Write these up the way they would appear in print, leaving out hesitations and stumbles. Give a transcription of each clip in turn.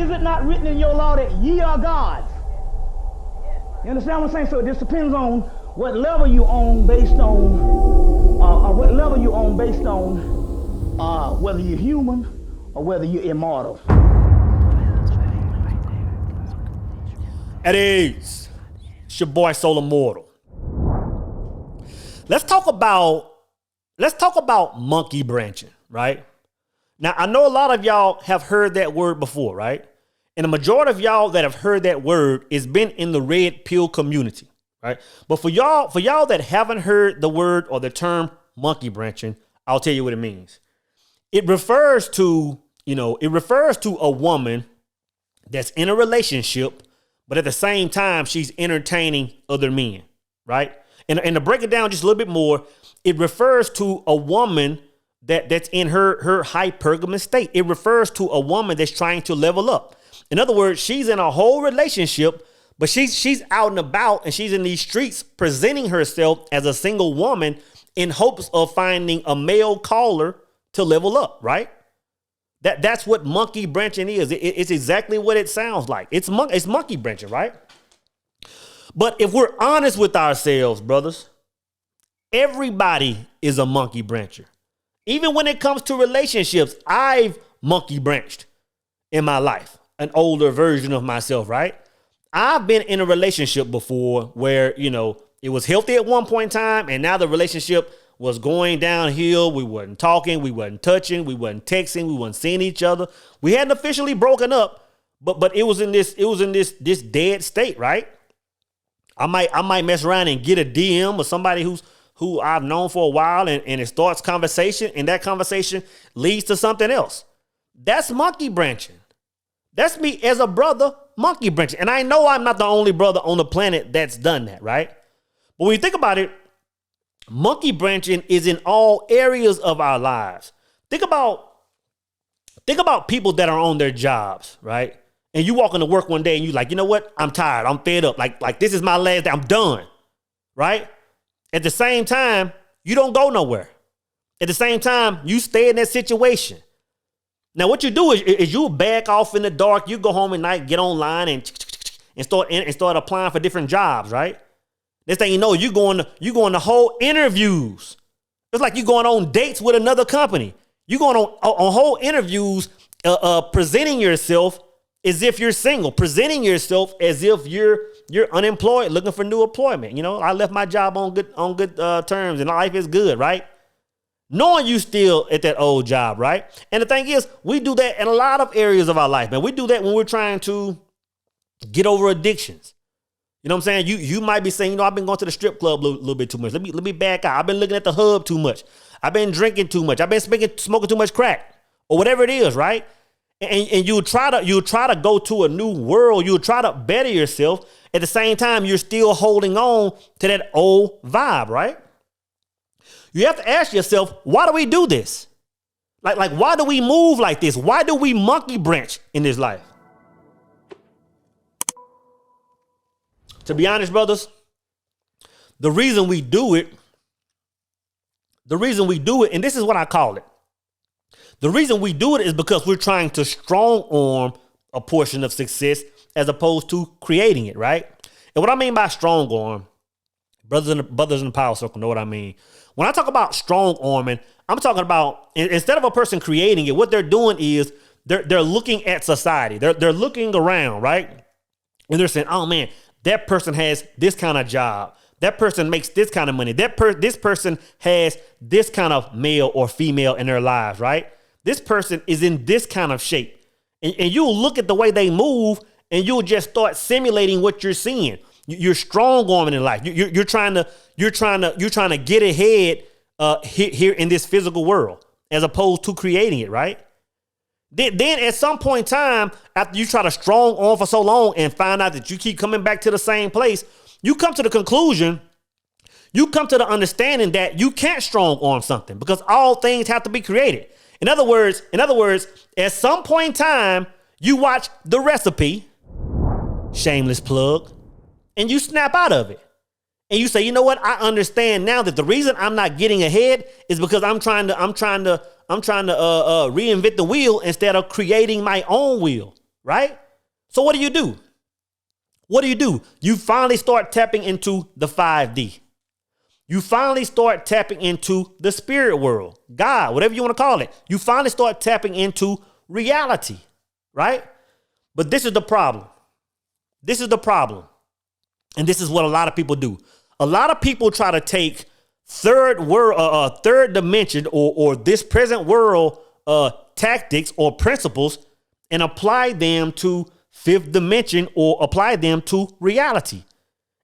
Is it not written in your law that ye are gods? You understand what I'm saying? So it just depends on what level you on based on, whether you're human or whether you're immortal. At ease. It's your boy Soul Immortal. Let's talk about monkey branching, right? Now, I know a lot of y'all have heard that word before, right? And the majority of y'all that have heard that word has been in the red pill community, right? But for y'all that haven't heard the word or the term monkey branching, I'll tell you what it means. It refers to a woman that's in a relationship, but at the same time, she's entertaining other men, right? And to break it down just a little bit more, it refers to a woman that's in her hypergamous state. It refers to a woman that's trying to level up. In other words, she's in a whole relationship, but she's out and about and she's in these streets presenting herself as a single woman in hopes of finding a male caller to level up, right? That's what monkey branching is. It's exactly what it sounds like. It's monkey branching, right? But if we're honest with ourselves, brothers, everybody is a monkey brancher. Even when it comes to relationships, I've monkey branched in my life, an older version of myself, right? I've been in a relationship before where, it was healthy at one point in time, and now the relationship was going downhill. We wasn't talking, we wasn't touching, we wasn't texting, we wasn't seeing each other. We hadn't officially broken up, but it was in this dead state, right? I might mess around and get a DM with somebody who I've known for a while, and it starts conversation, and that conversation leads to something else. That's monkey branching. That's me as a brother monkey branching. And I know I'm not the only brother on the planet that's done that, right? But when you think about it, monkey branching is in all areas of our lives. Think about people that are on their jobs, right? And you walk into work one day and you like, you know what? I'm tired. I'm fed up. Like this is my last day. I'm done, right? At the same time, you don't go nowhere. At the same time, you stay in that situation. Now, what you do is you back off in the dark. You go home at night, get online and start applying for different jobs, right? Next thing you know, you going to whole interviews. It's like you going on dates with another company. You going on whole interviews, presenting yourself as if you're single, presenting yourself as if you're unemployed, looking for new employment. I left my job on good terms and life is good, right? Knowing you still at that old job, right? And the thing is, we do that in a lot of areas of our life, man. We do that when we're trying to get over addictions. You know what I'm saying? You might be saying, I've been going to the strip club a little bit too much. Let me back out. I've been looking at the hub too much. I've been drinking too much. I've been smoking too much crack or whatever it is, right? And you'll try to go to a new world. You'll try to better yourself. At the same time, you're still holding on to that old vibe, right? You have to ask yourself, why do we do this? Like why do we move like this? Why do we monkey branch in this life? To be honest, brothers, the reason we do it, and this is what I call it. The reason we do it is because we're trying to strong arm a portion of success as opposed to creating it, right? And what I mean by strong arm, brothers in the power circle know what I mean. When I talk about strong arming, I'm talking about instead of a person creating it, what they're doing is they're looking at society. They're looking around, right? And they're saying, oh man, that person has this kind of job. That person makes this kind of money. This person has this kind of male or female in their lives, right? This person is in this kind of shape. And you'll look at the way they move and you'll just start simulating what you're seeing. You're strong arming in life. You're trying to get ahead here in this physical world as opposed to creating it, right? Then at some point in time, after you try to strong arm for so long and find out that you keep coming back to the same place, you come to the conclusion, you come to the understanding that you can't strong arm something because all things have to be created. In other words, at some point in time, you watch The Recipe, shameless plug, and you snap out of it. And you say, you know what? I understand now that the reason I'm not getting ahead is because I'm trying to reinvent the wheel instead of creating my own wheel. right? So what do? What do? You finally start tapping into the 5D. You finally start tapping into the spirit world, God, whatever you want to call it. You finally start tapping into reality, right? But this is the problem. This is the problem. And this is what a lot of people do. A lot of people try to take third dimension or this present world tactics or principles and apply them to fifth dimension or apply them to reality.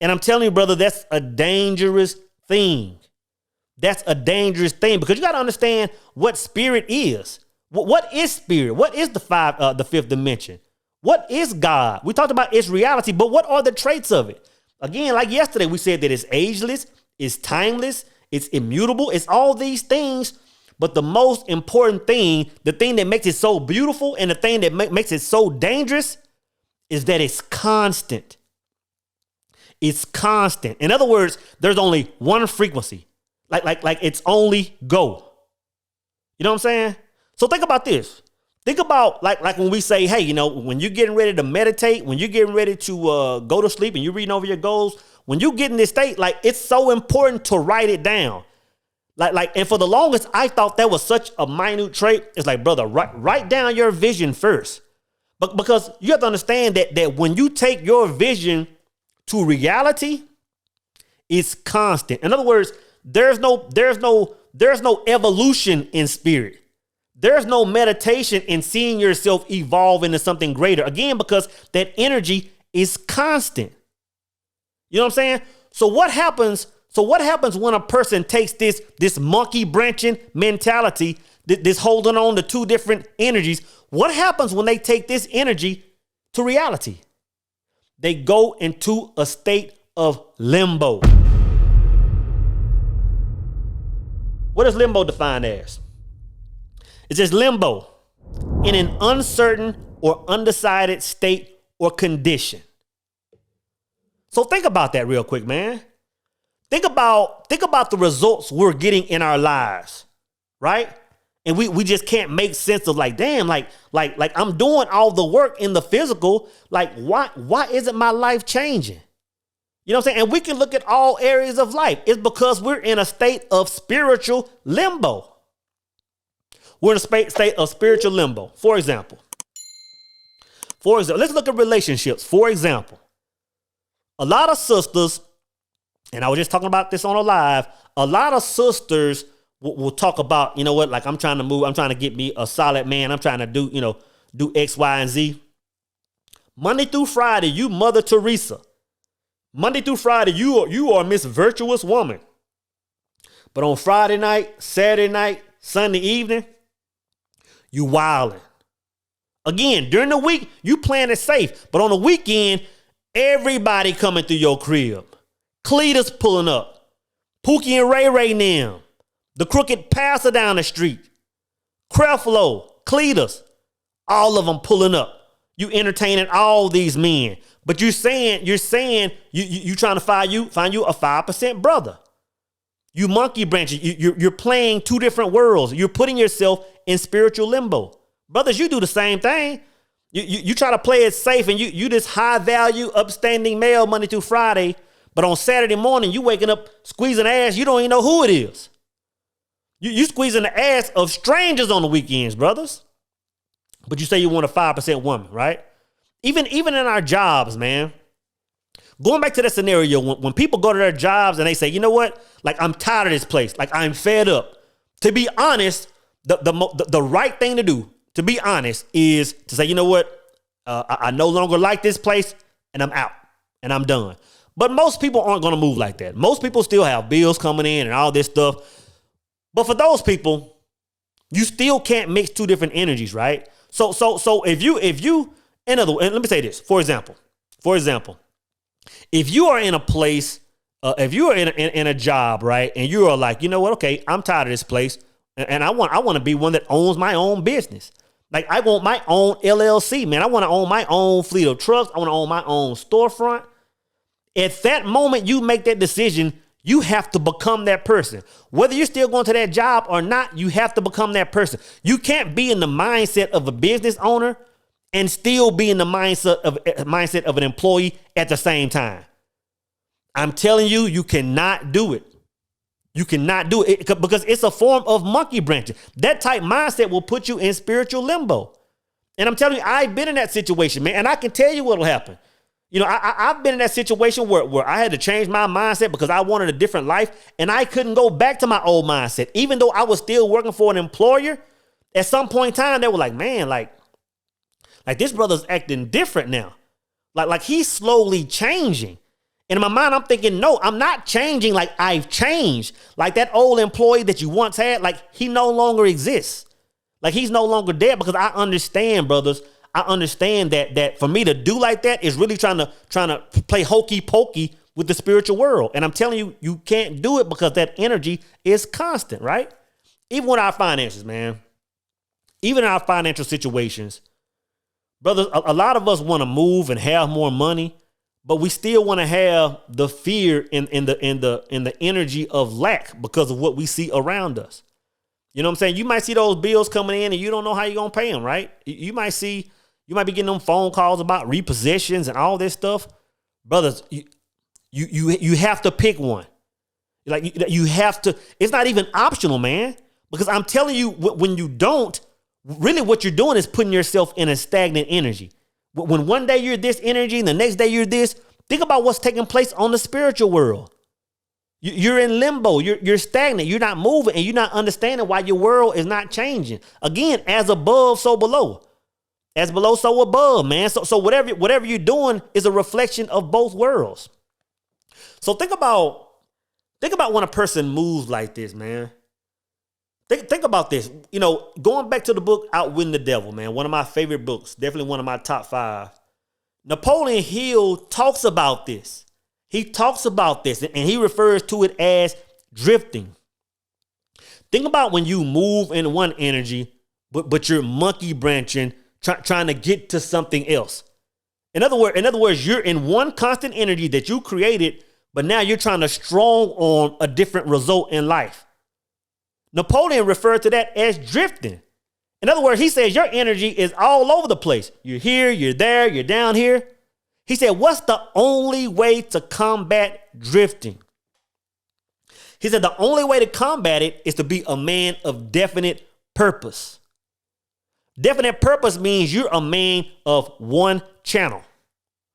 And I'm telling you, brother, that's a dangerous thing. That's a dangerous thing because you got to understand what spirit is. What is spirit? What is the fifth dimension? What is God? We talked about its reality, but what are the traits of it? Again, like yesterday, we said that it's ageless, it's timeless, it's immutable, it's all these things. But the most important thing, the thing that makes it so beautiful and the thing that makes it so dangerous is that it's constant. It's constant. In other words, there's only one frequency. Like it's only go. You know what I'm saying? So think about this. Think about like when we say, hey, when you're getting ready to meditate, when you're getting ready to go to sleep and you're reading over your goals, when you get in this state, like it's so important to write it down. And for the longest, I thought that was such a minute trait. It's like, brother, write down your vision first. But because you have to understand that when you take your vision to reality, it's constant. In other words, there's no evolution in spirit. There's no meditation in seeing yourself evolve into something greater. Again, because that energy is constant. You know what I'm saying? So what happens when a person takes this monkey branching mentality, this holding on to two different energies? What happens when they take this energy to reality? They go into a state of limbo. What is limbo defined as? It's just limbo in an uncertain or undecided state or condition. So think about that real quick, man. Think about the results we're getting in our lives, right? And we just can't make sense of like, damn, like I'm doing all the work in the physical. Like, why isn't my life changing? You know what I'm saying? And we can look at all areas of life. It's because we're in a state of spiritual limbo. We're in a state of spiritual limbo. For example, let's look at relationships. For example, a lot of sisters, and I was just talking about this on a live, a lot of sisters will talk about, you know what, like I'm trying to move, I'm trying to get me a solid man, I'm trying to do X, Y, and Z. Monday through Friday, you Mother Teresa. Monday through Friday, you are Miss Virtuous Woman. But on Friday night, Saturday night, Sunday evening, you wilding. Again, during the week, you playing it safe. But on the weekend, everybody coming through your crib. Cletus pulling up. Pookie and Ray Ray now. The crooked passer down the street. Creflo, Cletus, all of them pulling up. You entertaining all these men. But you're saying you trying to find you a 5% brother. You monkey branching. You're playing two different worlds. You're putting yourself in spiritual limbo. Brothers, you do the same thing. You try to play it safe and you this high value, upstanding male Monday through Friday. But on Saturday morning, you waking up squeezing ass. You don't even know who it is. You squeezing the ass of strangers on the weekends, brothers. But you say you want a 5% woman, right? Even in our jobs, man. Going back to that scenario, when people go to their jobs and they say, you know what? Like, I'm tired of this place. Like, I'm fed up. To be honest, the right thing to do, to be honest, is to say, you know what? I no longer like this place and I'm out and I'm done. But most people aren't going to move like that. Most people still have bills coming in and all this stuff. But for those people, you still can't mix two different energies, right? So if you, and let me say this, for example, if you are in a place, if you are in a job, right, and you are like, you know what, okay, I'm tired of this place, and I want to be one that owns my own business. Like, I want my own LLC, man. I want to own my own fleet of trucks. I want to own my own storefront. At that moment you make that decision, you have to become that person. Whether you're still going to that job or not, you have to become that person. You can't be in the mindset of a business owner and still be in the mindset of an employee at the same time. I'm telling you, you cannot do it. You cannot do it because it's a form of monkey branching. That type mindset will put you in spiritual limbo. And I'm telling you, I've been in that situation, man, and I can tell you what'll happen. You know, I've been in that situation where I had to change my mindset because I wanted a different life, and I couldn't go back to my old mindset. Even though I was still working for an employer, at some point in time, they were like, man, like this brother's acting different now. Like he's slowly changing. And in my mind, I'm thinking, no, I'm not changing like I've changed. Like that old employee that you once had, like he no longer exists. Like he's no longer there because I understand, brothers. I understand that for me to do like that is really trying to play hokey pokey with the spiritual world. And I'm telling you, you can't do it because that energy is constant, right? Even with our finances, man. Even in our financial situations, brothers, a lot of us want to move and have more money, but we still want to have the fear in the energy of lack because of what we see around us. You know what I'm saying? You might see those bills coming in and you don't know how you're going to pay them, right? You might be getting them phone calls about repossessions and all this stuff. Brothers, you have to pick one. Like you have to, it's not even optional, man, because I'm telling you, when you don't, really what you're doing is putting yourself in a stagnant energy. When one day you're this energy and the next day you're this, think about what's taking place on the spiritual world. You're in limbo. You're stagnant. You're not moving, and you're not understanding why your world is not changing. Again, as above, so below. As below, so above, man. So whatever you're doing is a reflection of both worlds. So think about when a person moves like this, man. Think about this. You know, going back to the book Outwitting the Devil, man, one of my favorite books, definitely one of my top 5. Napoleon Hill talks about this. He talks about this, and he refers to it as drifting. Think about when you move in one energy, but you're monkey branching, trying to get to something else. In other words, you're in one constant energy that you created, but now you're trying to strong on a different result in life. Napoleon referred to that as drifting. In other words, he says your energy is all over the place. You're here, you're there, you're down here. He said, what's the only way to combat drifting? He said the only way to combat it is to be a man of definite purpose. Definite purpose means you're a man of one channel.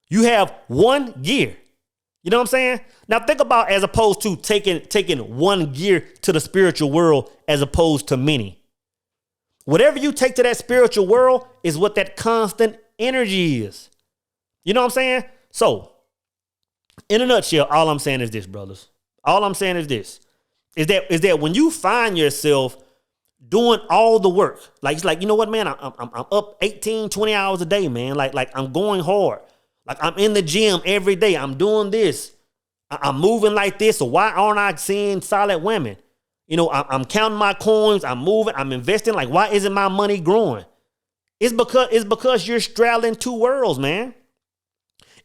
You have one gear. You know what I'm saying? Now think about as opposed to taking one gear to the spiritual world as opposed to many. Whatever you take to that spiritual world is what that constant energy is. You know what I'm saying? So, in a nutshell, all I'm saying is this, brothers. All I'm saying is this. Is that when you find yourself doing all the work, like it's like, you know what, man, I'm up 18, 20 hours a day, man. Like I'm going hard. Like I'm in the gym every day. I'm doing this. I'm moving like this. So why aren't I seeing solid women? You know, I'm counting my coins. I'm moving. I'm investing. Like, why isn't my money growing? It's because you're straddling two worlds, man.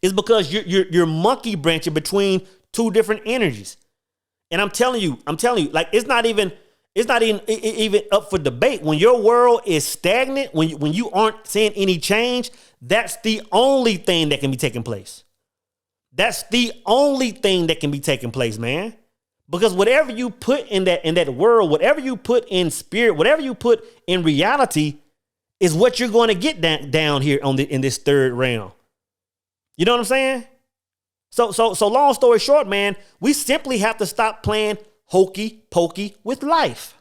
It's because you're monkey branching between two different energies. And I'm telling you, like it's not even up for debate. When your world is stagnant, when you aren't seeing any change, that's the only thing that can be taking place. That's the only thing that can be taking place, man. Because whatever you put in that world, whatever you put in spirit, whatever you put in reality is what you're going to get down here in this third realm. You know what I'm saying? So long story short, man, we simply have to stop playing hokey pokey with life.